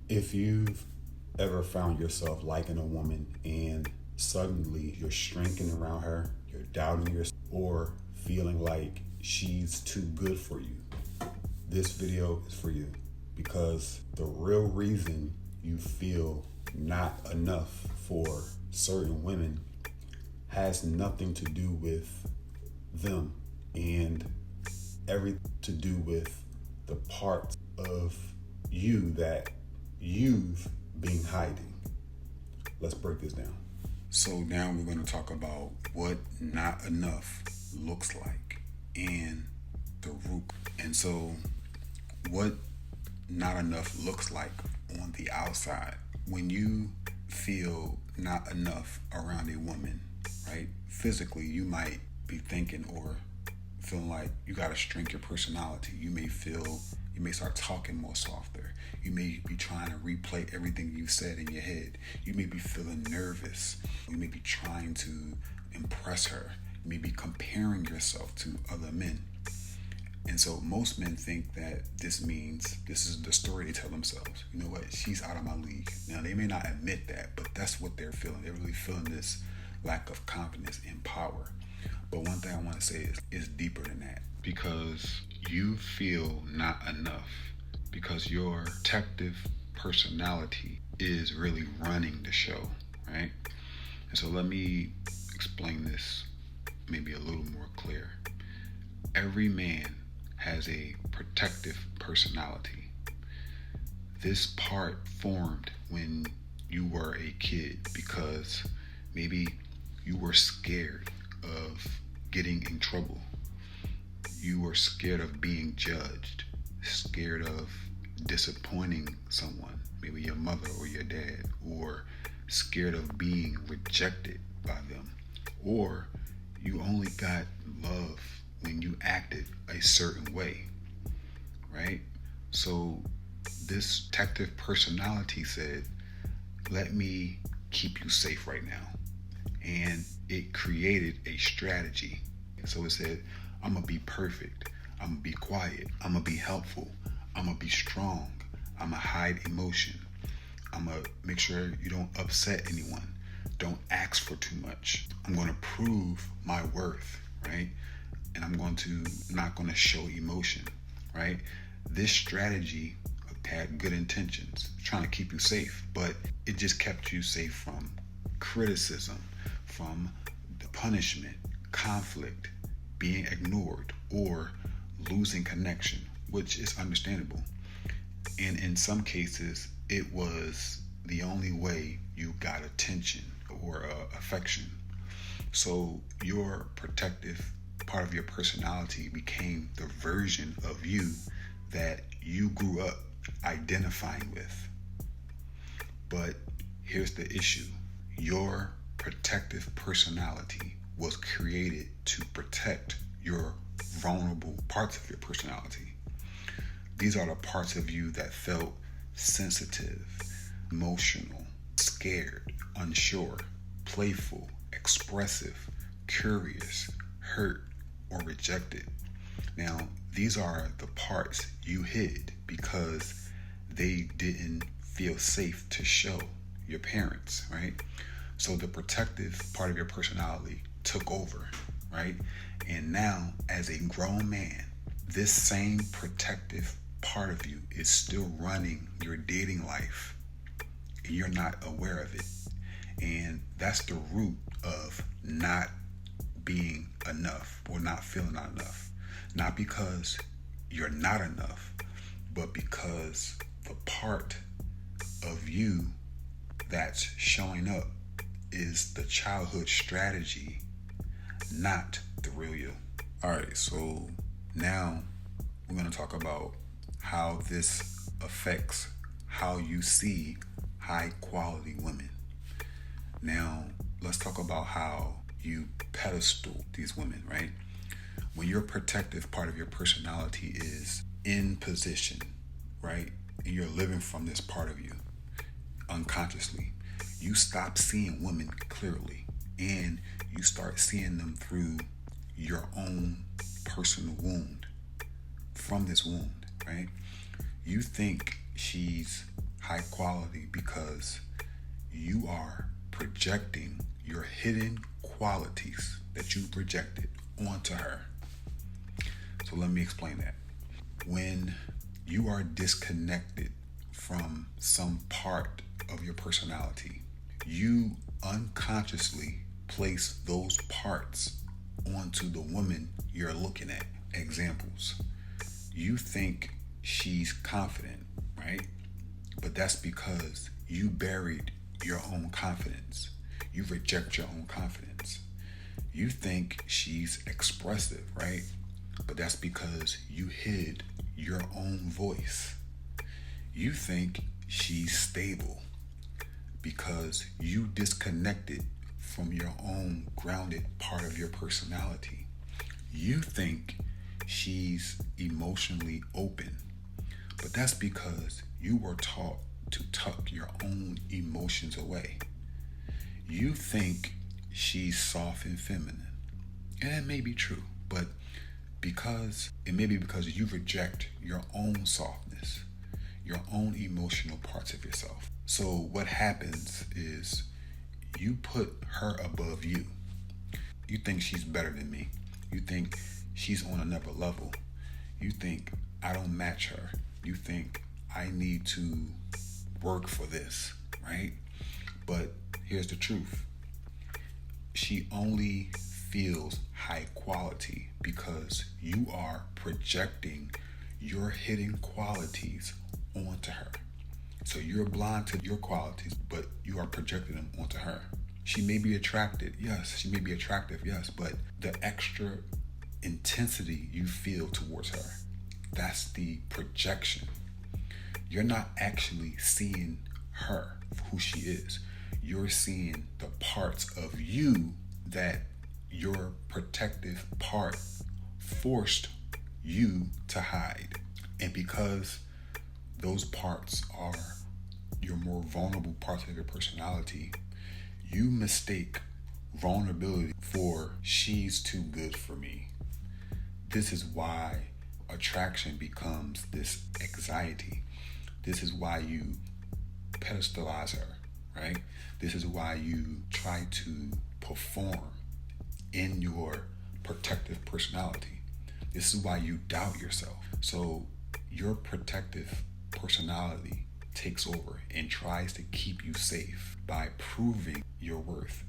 If you've ever found yourself liking a woman and suddenly you're shrinking around her, you're doubting yourself, or feeling like she's too good for you, this video is for you, because the real reason you feel not enough for certain women has nothing to do with them and everything to do with the parts of you that you've been hiding. Let's break this down. So now we're going to talk about what not enough looks like and the root. And so what not enough looks like on the outside. When you feel not enough around a woman, right? Physically, you might be thinking or feeling like you got to shrink your personality. You may start talking more softer. You may be trying to replay everything you said in your head. You may be feeling nervous. You may be trying to impress her. You may be comparing yourself to other men. And so most men think that this means this is the story they tell themselves. You know what? She's out of my league. Now, they may not admit that, but that's what they're feeling. They're really feeling this lack of confidence and power. But one thing I want to say is deeper than that. Because you feel not enough. Because your protective personality is really running the show, right? And so let me explain this maybe a little more clear. Every man has a protective personality. This part formed when you were a kid because maybe you were scared of getting in trouble. You were scared of being judged, scared of disappointing someone, maybe your mother or your dad, or scared of being rejected by them, or you only got love when you acted a certain way, right? So this protective personality said, let me keep you safe right now. And it created a strategy. So it said, I'm going to be perfect. I'm going to be quiet. I'm going to be helpful. I'm going to be strong. I'm going to hide emotion. I'm going to make sure you don't upset anyone. Don't ask for too much. I'm going to prove my worth, right? And I'm not going to show emotion, right? This strategy had good intentions, trying to keep you safe, but it just kept you safe from criticism, from the punishment, conflict, being ignored, or losing connection, which is understandable. And in some cases, it was the only way you got attention or affection. So your protective part of your personality became the version of you that you grew up identifying with. But here's the issue. Your protective personality was created to protect your vulnerable parts of your personality. These are the parts of you that felt sensitive, emotional, scared, unsure, playful, expressive, curious, hurt, or rejected. Now, these are the parts you hid because they didn't feel safe to show your parents, right? So the protective part of your personality took over, right? And now, as a grown man, this same protective part of you is still running your dating life, and you're not aware of it. And that's the root of not being enough or not feeling not enough. Not because you're not enough, but because the part of you that's showing up is the childhood strategy, not the real you. All right, so now we're going to talk about how this affects how you see high quality women. Now, let's talk about how you pedestal these women, right? When your protective part of your personality is in position, right? And you're living from this part of you unconsciously, you stop seeing women clearly and you start seeing them through your own personal wound. From this wound, right? You think she's high quality because you are projecting your hidden qualities that you projected onto her. So let me explain that. When you are disconnected from some part of your personality, you unconsciously place those parts onto the woman you're looking at. Examples. You think she's confident, right? But that's because you buried your own confidence. You reject your own confidence. You think she's expressive, right? But that's because you hid your own voice. You think she's stable because you disconnected from your own grounded part of your personality. You think she's emotionally open, but that's because you were taught to tuck your own emotions away. You think she's soft and feminine, and it may be true, but because you reject your own softness, your own emotional parts of yourself. So what happens is you put her above you. You think she's better than me. You think she's on another level. You think I don't match her. You think I need to work for this, right? But here's the truth. She only feels high quality because you are projecting your hidden qualities onto her. So you're blind to your qualities, but you are projecting them onto her. She may be attracted, yes. She may be attractive, yes. But the extra intensity you feel towards her, that's the projection. You're not actually seeing her for who she is. You're seeing the parts of you that your protective part forced you to hide. And because those parts are your more vulnerable parts of your personality, you mistake vulnerability for she's too good for me. This is why attraction becomes this anxiety. This is why you pedestalize her, right? This is why you try to perform in your protective personality. This is why you doubt yourself. So your protective personality takes over and tries to keep you safe by proving your worth.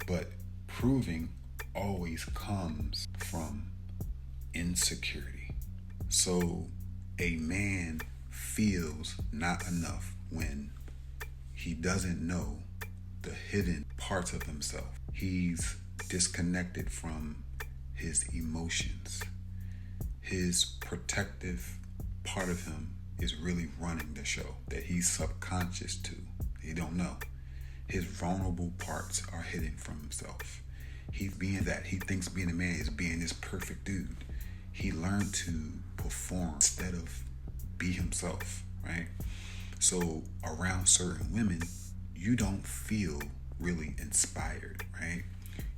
But proving always comes from insecurity. So a man feels not enough when he doesn't know the hidden parts of himself. He's disconnected from his emotions. His protective part of him is really running the show that he's subconscious to. He don't know. His vulnerable parts are hidden from himself. He's being that. He thinks being a man is being this perfect dude. He learned to perform instead of be himself, right? So around certain women, you don't feel really inspired, right?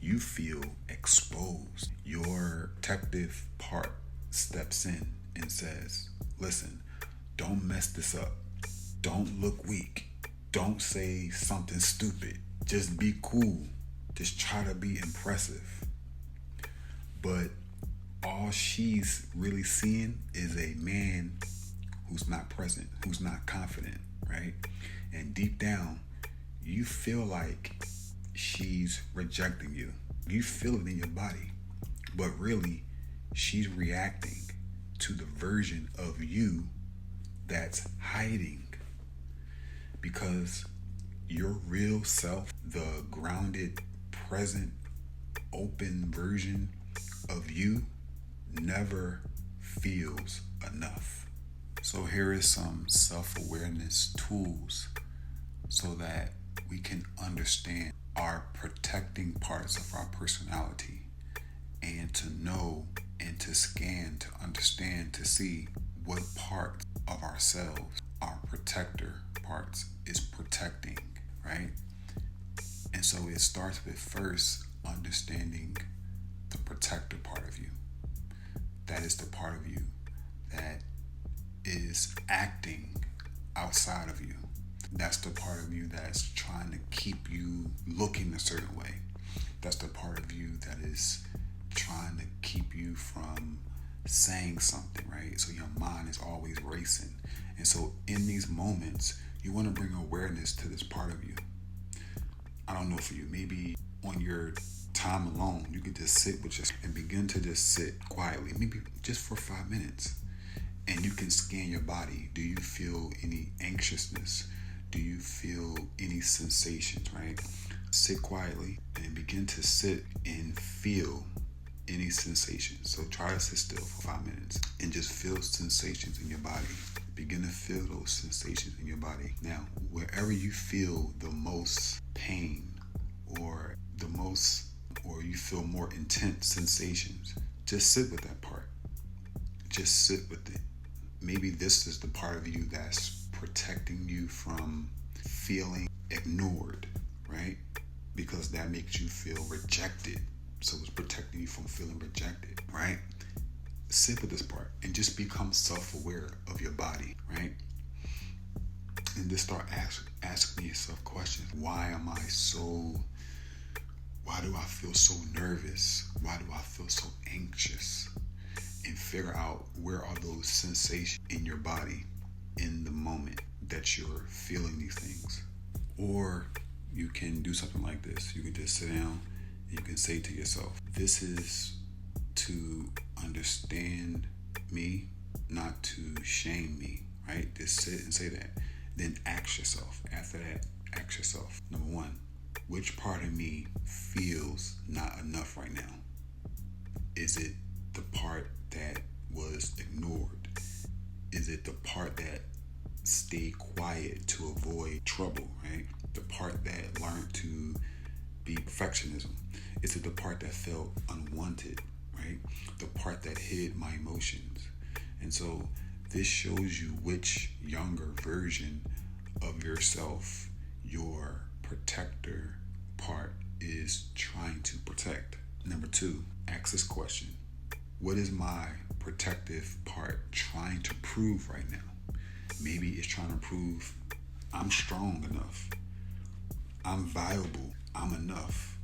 You feel exposed. Your protective part steps in and says, listen, don't mess this up. Don't look weak. Don't say something stupid. Just be cool. Just try to be impressive. But all she's really seeing is a man who's not present, who's not confident, right? And deep down, you feel like she's rejecting you. You feel it in your body. But really, she's reacting to the version of you that's hiding. Because your real self, the grounded, present, open version of you never feels enough. So here is some self-awareness tools so that we can understand our protecting parts of our personality and to know and to scan, to understand, to see what part of ourselves, our protector parts, is protecting, right? And so it starts with first understanding the protector part of you. That is the part of you that is acting outside of you. That's the part of you that's trying to keep you looking a certain way. That's the part of you that is trying to keep you from saying something, right? So your mind is always racing. And so in these moments, you want to bring awareness to this part of you. I don't know for you, maybe on your time alone, you can just sit with yourself and begin to just sit quietly, maybe just for 5 minutes. And you can scan your body. Do you feel any anxiousness? Do you feel any sensations, right? Sit quietly and begin to sit and feel any sensations. So try to sit still for 5 minutes and just feel sensations in your body. Begin to feel those sensations in your body. Now, wherever you feel the most pain or you feel more intense sensations, just sit with that part. Just sit with it. Maybe this is the part of you that's protecting you from feeling ignored, right? Because that makes you feel rejected. So it's protecting you from feeling rejected, right? Sit with this part and just become self-aware of your body, right? And just start asking yourself questions. Why do I feel so nervous? Why do I feel so anxious? And figure out where are those sensations in your body in the moment that you're feeling these things. Or you can do something like this. You can just sit down and you can say to yourself, this is to understand me, not to shame me, right? Just sit and say that. Then ask yourself. After that, ask yourself, number one, which part of me feels not enough right now? Is it the part that was ignored? Is it the part that stayed quiet to avoid trouble, right? The part that learned to be perfectionism? Is it the part that felt unwanted, right? The part that hid my emotions? And so this shows you which younger version of yourself your protector part is trying to protect. Number two, ask this question. What is my protective part trying to prove right now? Maybe it's trying to prove I'm strong enough. I'm valuable. I'm enough.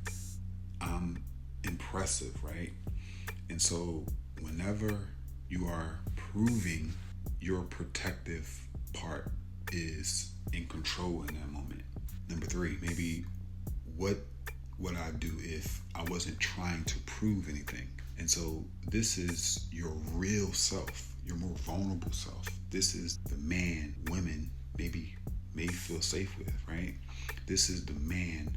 I'm impressive, right? And so whenever you are proving your protective part is in control in that moment. Number three, maybe what would I do if I wasn't trying to prove anything? And so this is your real self, your more vulnerable self. This is the man women maybe may feel safe with, right? This is the man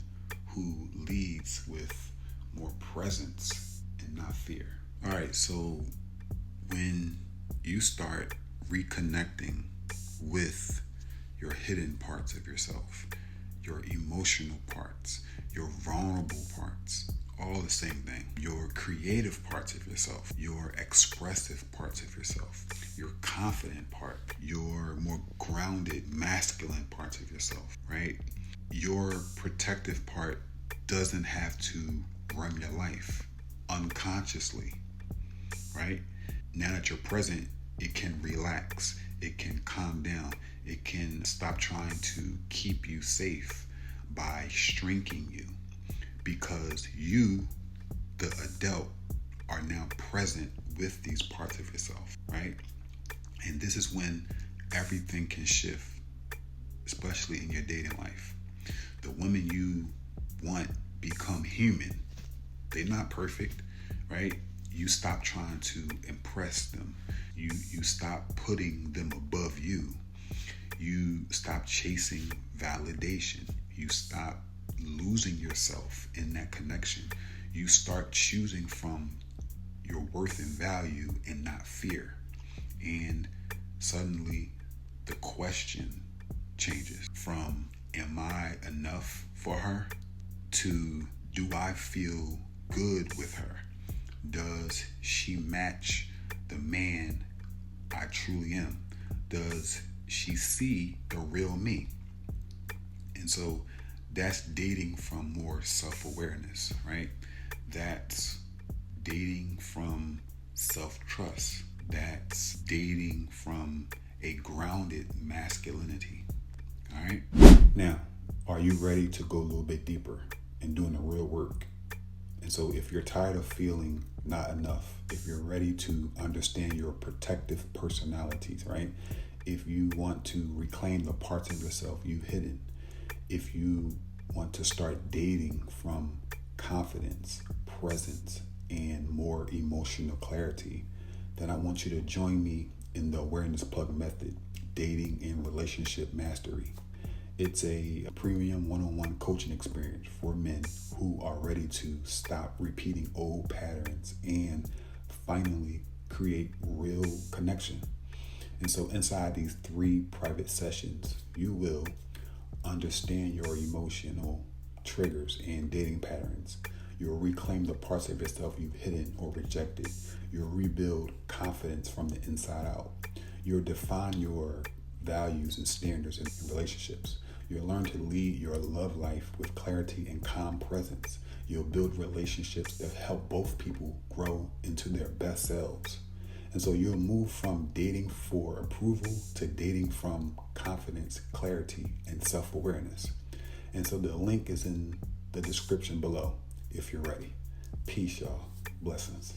who leads with more presence and not fear. All right, so when you start reconnecting with your hidden parts of yourself, your emotional parts, your vulnerable parts, all the same thing. Your creative parts of yourself, your expressive parts of yourself, your confident part, your more grounded, masculine parts of yourself, right? Your protective part doesn't have to run your life unconsciously, right? Now that you're present, it can relax, it can calm down, it can stop trying to keep you safe by shrinking you, because you, the adult, are now present with these parts of yourself, right? And this is when everything can shift, especially in your dating life. The women you want become human. They're not perfect, right? You stop trying to impress them. You stop putting them above you. You stop chasing validation. You stop losing yourself in that connection. You start choosing from your worth and value and not fear. And suddenly the question changes from, am I enough for her, to, do I feel good with her? Does she match the man I truly am? Does she see the real me? And so that's dating from more self-awareness, right? That's dating from self-trust. That's dating from a grounded masculinity. All right. Now, are you ready to go a little bit deeper and doing the real work? And so if you're tired of feeling not enough, if you're ready to understand your protective personalities, right? If you want to reclaim the parts of yourself you've hidden, if you want to start dating from confidence, presence, and more emotional clarity, then I want you to join me in the Awareness Plug Method, Dating and Relationship Mastery. It's a premium one-on-one coaching experience for men who are ready to stop repeating old patterns and finally create real connection. And so inside these 3 private sessions, you will understand your emotional triggers and dating patterns. You'll reclaim the parts of yourself you've hidden or rejected. You'll rebuild confidence from the inside out. You'll define your values and standards in relationships. You'll learn to lead your love life with clarity and calm presence. You'll build relationships that help both people grow into their best selves. And so you'll move from dating for approval to dating from confidence, clarity, and self-awareness. And so the link is in the description below if you're ready. Peace, y'all. Blessings.